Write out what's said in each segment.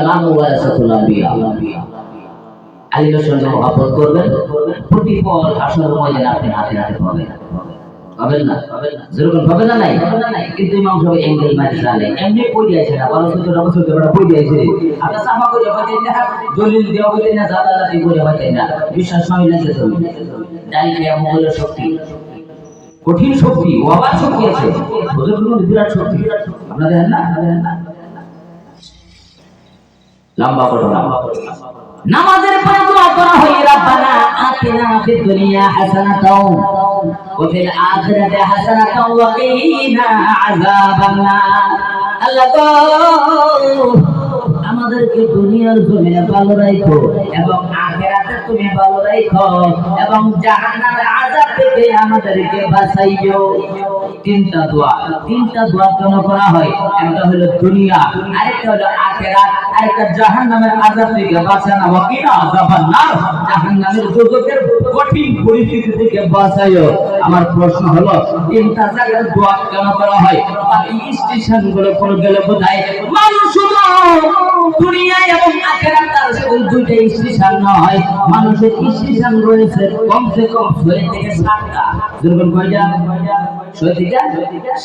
উলামা ওয়ারাসাতুল আম্বিয়া। আলীর সঙ্গে মহব্বত করবেন, প্রতিফল হাসরের ময়দানে আপনি হাতে হাতে পাবেন। পাবেন না? যেরকম পাবেন না নাই? কিন্তু ইমাম সাহেব এঙ্গেল মারি জানে এমনি কই দিয়েছে না, 12 বছর কই দিয়েছে। আপনি সাফা করে হইতেন না, দলিল দেওয়া হইতেন না, জাদালাতি করে হইতেন না, বিশ্বাস হয় না যে তুমি ডাইল খেয়া মোগলের শক্তি, কঠিন শক্তি, অবাক শক্তি আছে, ওদের কোনো বিরাট শক্তি আপনারা দেখেন না? লম্বা ঘটনা। নামাজের পরে দোয়া করা হয়, রব্বানা আতিনা ফিদ দুনিয়া হাসানাতাও ওয়া ফিল আখিরাতি হাসানাতাও ওয়া কিনা আযাবান নার। আল্লাহ গো, আমাদেরকে দুনিয়ার জমিনে ভালো রাখো এবং আখিরাতে তুমি ভালো রাখো এবং জাহান্নামের আযাব থেকে আমাদেরকে বাঁচাইও। তিনটা দোয়া কেন করা হয়? একটা হলো দুনিয়া, আরেকটা হলো আখিরাত, আরেকটা জাহান্নামের আযাব থেকে বাঁচানো, ওয়া কিনা আযাবান নার, জাহান্নামের দুর্গতের কঠিন পরিস্থিতি থেকে বাঁচাইও। আমার প্রশ্ন হলো, তিনটা জায়গায় দোয়া কেন করা হয়? বাকি স্টেশনগুলো কোন গেলে বোঝায় মানুষ শুধু দুনিয়া এবং আখিরাত, তার শুধু দুইটা স্টেশন নয়, মানুষের স্টেশন রয়েছে কমসে কম 6 থেকে 7টা। যেরকম কয়টা? 6 থেকে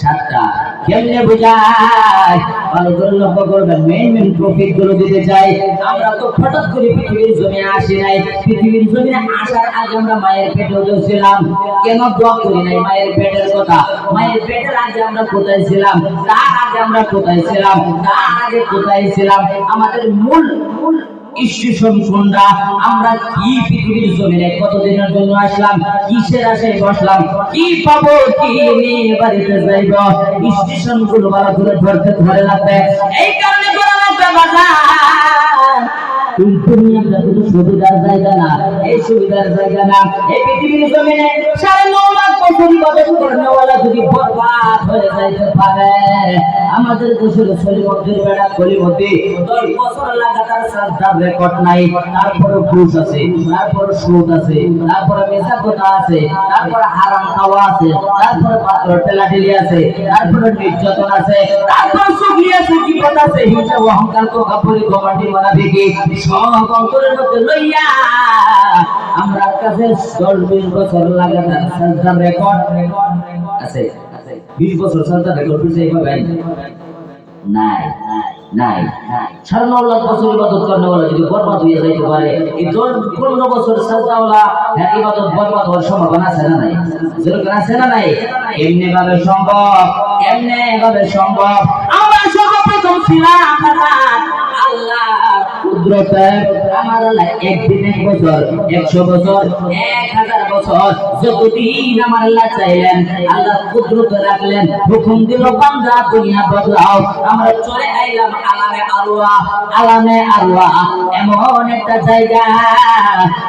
7টা। কেমনে বোঝায়? ভালো করে লক্ষ্য করবেন, মেইন টপিক গুলো দিতে চাই। আমরা তো হঠাৎ করে পৃথিবীর জমিনে আসি নাই, পৃথিবীর জমিনে আসার আগে আমরা মায়ের পেটে ছিলাম। কেন দোয়া করি নাই মায়ের পেটের কথা? মায়ের পেটের আগে আমরা কোথায় ছিলাম? তার আগে আমরা কোথায় ছিলাম? তার আগে কোথায় ছিলাম? আমাদের মূল স্টেশন কোনটা? আমরা কি পৃথিবীর জমিনে কতদিনের জন্য আসলাম? কিসের আশায় বসলাম? কি পাবো? কি নিয়ে বাড়িতে যাইব? স্টেশন গুলো ভালো করে ধরে রাখবে। এই কারণে করা লাগবে বাজার। এই দুনিয়াটা শুধু সুবিধার জায়গা না, এই সুবিধার জায়গা না। এই পৃথিবীর জমিনে 9.5 লাখ বছর ইবাদত করেওয়ালা যদি বরবাদ হয়ে যাইতে পারে, আমাদের দেশের সলিমদ্দির বেড়া কলিমদ্দি 10 বছর লাগাতার সাজদার রেকর্ড নাই, তারপরে ঘুষ আছে, তারপরে সুদ আছে, তারপরে মেসা কথা আছে, তারপরে হারাম খাওয়া আছে, তারপরে পাথর টেলাটেলি আছে, তারপরে নির্যাতন আছে, তারপরে সুখী আছে, কি কথা আছে, হিংসা অহংকার তো কাপড়ি কমাটি মানাবিকি সব অন্তরের মধ্যে লইয়া আমার কাছে 10-20 বছর লাগাতার সাজদার রেকর্ড আছে। 20 বছর সাজদার রেকর্ড দিতে পাবেন? নাই। 9.5 লাখ বছর ইবাদত করেওয়ালা যদি বরবাদ হয়ে যাইতে পারে, এই 10-15 বছর সাজদাওয়ালা ইবাদত বরবাদ হওয়ার সম্ভাবনা আছে না নাই? যেরকম আছে না নাই? এমনি ভাবে সম্ভব। আমরা সর্বপ্রথম ছিলাম আল্লাহ কুদরতে। আমার আল্লাহ একদিন 1 বছর, 100 বছর, 1000 বছর, যতদিন আমার আল্লাহ চাইলেন, আল্লাহ কুদরতে রাখলেন, হুকুম দিল বান্দা দুনিয়া বদলাও। আমরা চলে আইলাম আলামে আরওয়াহ, এমন একটা জায়গা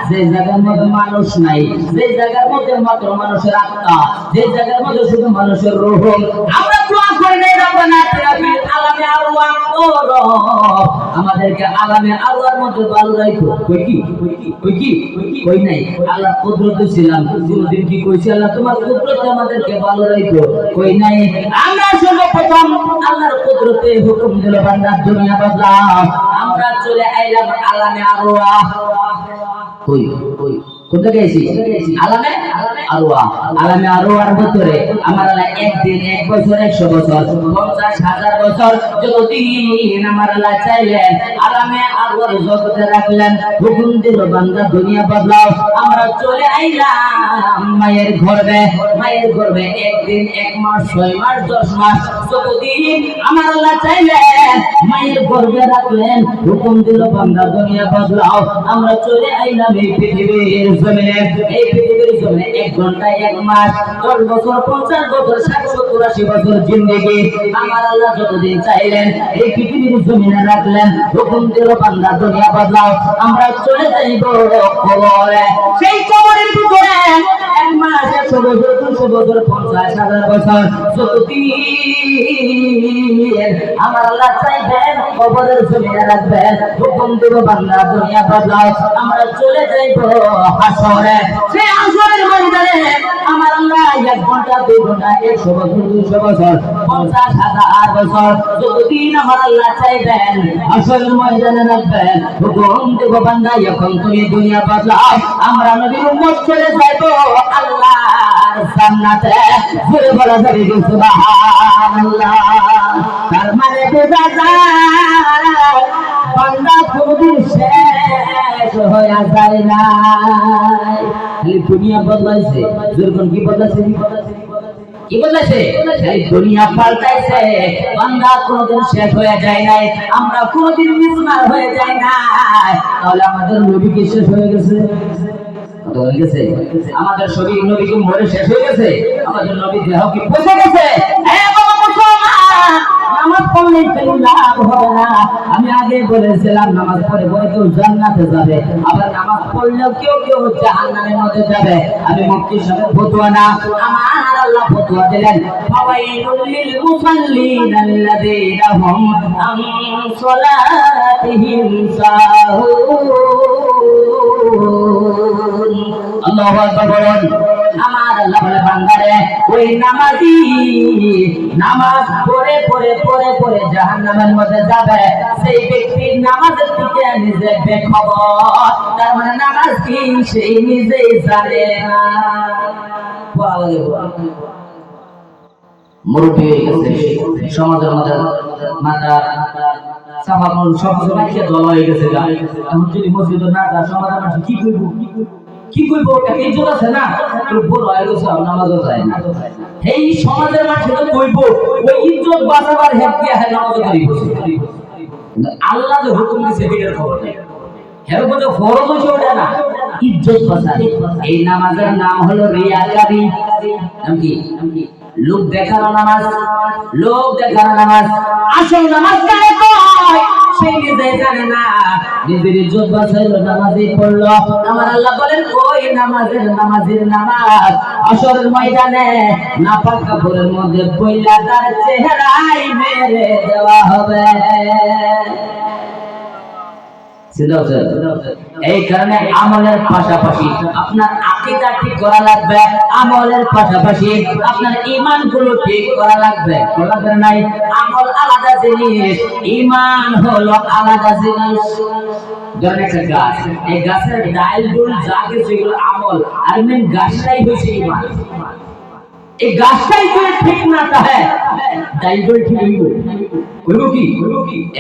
যে জায়গার মধ্যে মানুষ নাই, যে জায়গার মধ্যে মাত্র মানুষের আত্মা, যে জায়গার মধ্যে শুধু মানুষের রূহ। আমরা দোয়া করি নাই, রব্বানা আতিনা ফিল আলামে আরওয়াহ, ও রব আমাদেরকে আলামে আরওয়াহর মধ্যে ভালো রাখো। কই নাই? আল্লাহ কুদরতে ছিলাম, কোনদিন কি কইছি আল্লাহ তোমার কুদরতে আমাদেরকে ভালো রাখো? কই নাই। আমরা সর্বপ্রথম আল্লাহর কুদরতে হুকুম দিল বান্দা দুনিয়া বদলাও। আমরা চলে আইলাম আলামে আরওয়াহ। কই কোন জায়গায় আছি? আলামে আরওয়াহর ভিতরে আমার আল্লাহ একদিন, 1 বছর, 100 বছর, 50,000 বছর, যতদিন আমার আল্লাহ চাইলেন আলামে আরওয়াহর জগতে রাখলেন, হুকুম দিল বান্দা দুনিয়া বদলাও। আমরা চলে আইলাম মায়ের গর্ভে। 1 দিন, 1 মাস, 6 মাস, 10 মাস, যতদিন আমার আল্লাহ চাইলেন মায়ের গর্ভে রাখলেন, হুকুম দিল বান্দা দুনিয়া বদলাও। আমরা চলে আইলাম এই পৃথিবীর জমিনে। 1 ঘন্টা, 1 মাস, 10 বছর, 50 বছর, 60, 70, 80 বছর জিন্দেগি আমার আল্লাহ যতদিন চাইলেন এই পৃথিবীর জমিনে রাখলেন, হুকুম দিল বান্দা দুনিয়া বদলাও। আমরা চলে যাইব কবরে। সেই কবরের ভিতরে 1 মাস, 100 বছর, 200 বছর, 50,000 বছর, যতদিন আমার আল্লাহ চাইবেন কবরের জমিনে রাখবেন, হুকুম দিব বান্দা দুনিয়া বদলাও। আমরা চলে যাইব হাসরে। সেই হাসরের ময়দানে আমার আল্লাহ 1 ঘন্টা, 2 ঘন্টা, 100 বছর, 200 বছর, 50,000 বছর যতদিন আমার আল্লাহ চাইবেন আসরের ময়দানে রাখবেন হুকুম দেব বান্দা এখন তুমি দুনিয়া বদলাও আমরা নবীর উম্মত চলে যাইব আল্লাহর জান্নাতে জোরে বলা যাবে সুবহানাল্লাহ তার মানে বোঝা যায় বান্দা কোনদিন শেষ হয়ে যায় না খালি দুনিয়া বদলাইছে যখন কি বদলাইছে কি বদলাইছে খালি দুনিয়া পাল্টাইছে বান্দা কোনদিন শেষ হয়ে যায় নাই আমরা কোনদিন মিসমার হয়ে যায় না তাহলে আমাদের নবী কি শেষ হয়ে গেছে হয়ে গেছে আমাদের শরীর নবী কি মরে শেষ হয়ে গেছে আমাদের নবী দেহ কি পচে গেছে বাবা মুসলমান নামাজ পড়লে কোনো লাভ হবে না আমি আগে বলেছিলাম নামাজ পড়ে পড়ে কেউ জান্নাতে যাবে আবার নামাজ পড়লেও কেউ কেউ জাহান্নামের মধ্যে যাবে আমি মুফতি সাহেব ফতোয়া না আমার আল্লাহ ফতোয়া দিলেন ফাওয়াইলুল লিল মুসাল্লিন আল্লাযীনা হুম আন সালাতিহিম সাহুন আল্লাহু আকবার বলেন আমার আল্লাহ বলে বান্দারে ওই নামাজি নামাজ পড়ে পড়ে পড়ে পড়ে জাহান্নামের মধ্যে যাবে সেই ব্যক্তির নামাজের দিকে নিজে বেখবর তার মানে নামাজ কি সেই নিজেই জানে না পড়া লাগে মুরব্বী হয়ে গেছে সমাজের মধ্যে মাথা সাফাপন সব সময় দল হয়ে গেছে এখন যদি মসজিদে না যা সমাজের মানুষ কি করবো একটা ইজ্জত আছে না বড় হয়ে গেছে নামাজও যায় না এই সমাজের মানুষ কইবো ওই ইজ্জত বাঁচাবার হেপ দিয়া হয় নামাজও করি বসে আল্লাহ যে হুকুম দিয়েছে এটার খবর নেই এর মধ্যে ফরজ হইছে ওটা না ইজ্জত বাঁচাবে এই নামাজের নাম হলো রিয়াকারি নাম কি লোক দেখানো নামাজ লোক দেখানো নামাজ আসল নামাজ কারে কয় সেই নিজে জানে না নিজের ইজ্জত বাঁচাইলো নামাজই পড়লো আমার আল্লাহ বলেন ওই নামাজের নামাজ আসরের ময়দানে নাপাক কাপড়ের মধ্যে বইলা তার চেহারাই মেরে দেওয়া হবে এই কারণে আমলের পাশাপাশি আপনার আকীদা ঠিক করা লাগবে আমলের পাশাপাশি আপনার ঈমান গুলো ঠিক করা লাগবে নাই আমল আলাদা জিনিস ঈমান হলো আলাদা জিনিস ধরেন একটা গাছ এই গাছের ডাল ডুল যা কিছু এগুলো আমল আর মেন গাছটাই হচ্ছে ঈমান এই গাছটাই যদি ঠিক না থাকে ডাল ডুল ঠিক হইব কি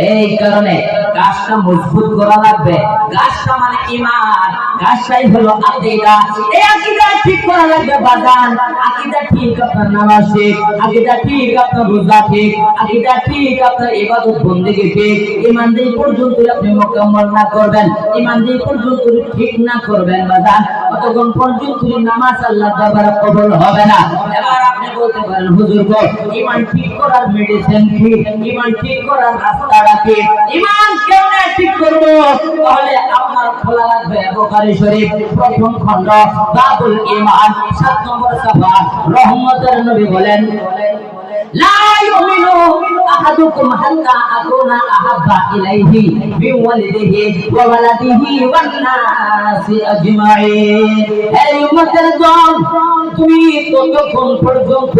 এই কারণে গাছটা মজবুত করা লাগবে গাছটা মানে ঈমান গাছটাই হলো আকীদা এই আকীদা ঠিক করা লাগবে বাজান আকীদা ঠিক আপনার নামাজ ঠিক আকীদা ঠিক আপনার রোজা ঠিক আকীদা ঠিক আপনার ইবাদত বندگی ঠিক ঈমান যেই পর্যন্ত আপনি মুকাম্মাল না করবেন ঈমান যেই পর্যন্ত ঠিক না করবেন বাজান ততক্ষণ পর্যন্ত নামাজ আল্লাহর দরবারে কবুল হবে না এবার আপনি বলতে পারেন হুজুর গো ঈমান ঠিক করার মেডিসিন কি ঈমান ঠিক করার রাস্তাটা কি ঈমান কেমনে ঠিক করব তাহলে আপনার খোলা লাগবে বুখারী শরীফ প্রথম খণ্ড বাবুল ঈমান 7 নম্বর সাফা রহমতের নবী বলেন লা ইউমিনু আহাদুকুম হাত্তা আকুনা আহাব্বা ইলাইহি মিন ওয়ালিদিহি ওয়া ওয়ালাদিহি ওয়ান নাসি আজমাইন হে উম্মতের দল তুমি ততক্ষণ পর্যন্ত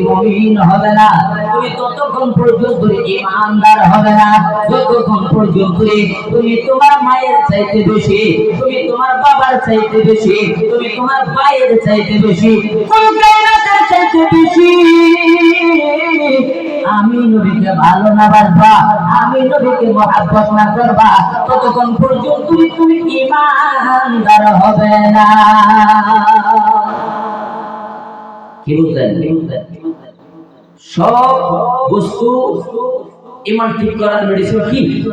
মুমিন হবে না তুমি ততক্ষণ পর্যন্ত ঈমানদার হবে না যতক্ষণ পর্যন্ত তুমি তোমার মায়ের চাইতে বেশি তুমি তোমার বাবার চাইতে বেশি তুমি তোমার ভাইয়ের চাইতে বেশি কোন কায়নাতের চাইতে বেশি আমি নবীকে ভালো না বাসবা আমি নবীকে মহব্বত না করবা ততক্ষণ পর্যন্ত তুমি ঈমানদার হবে না কি বুঝলেন সব বস্তু ঈমান ঠিক করার মেডিসিন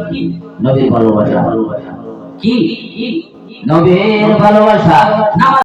কি নবীর ভালোবাসা কি নবীর ভালোবাসা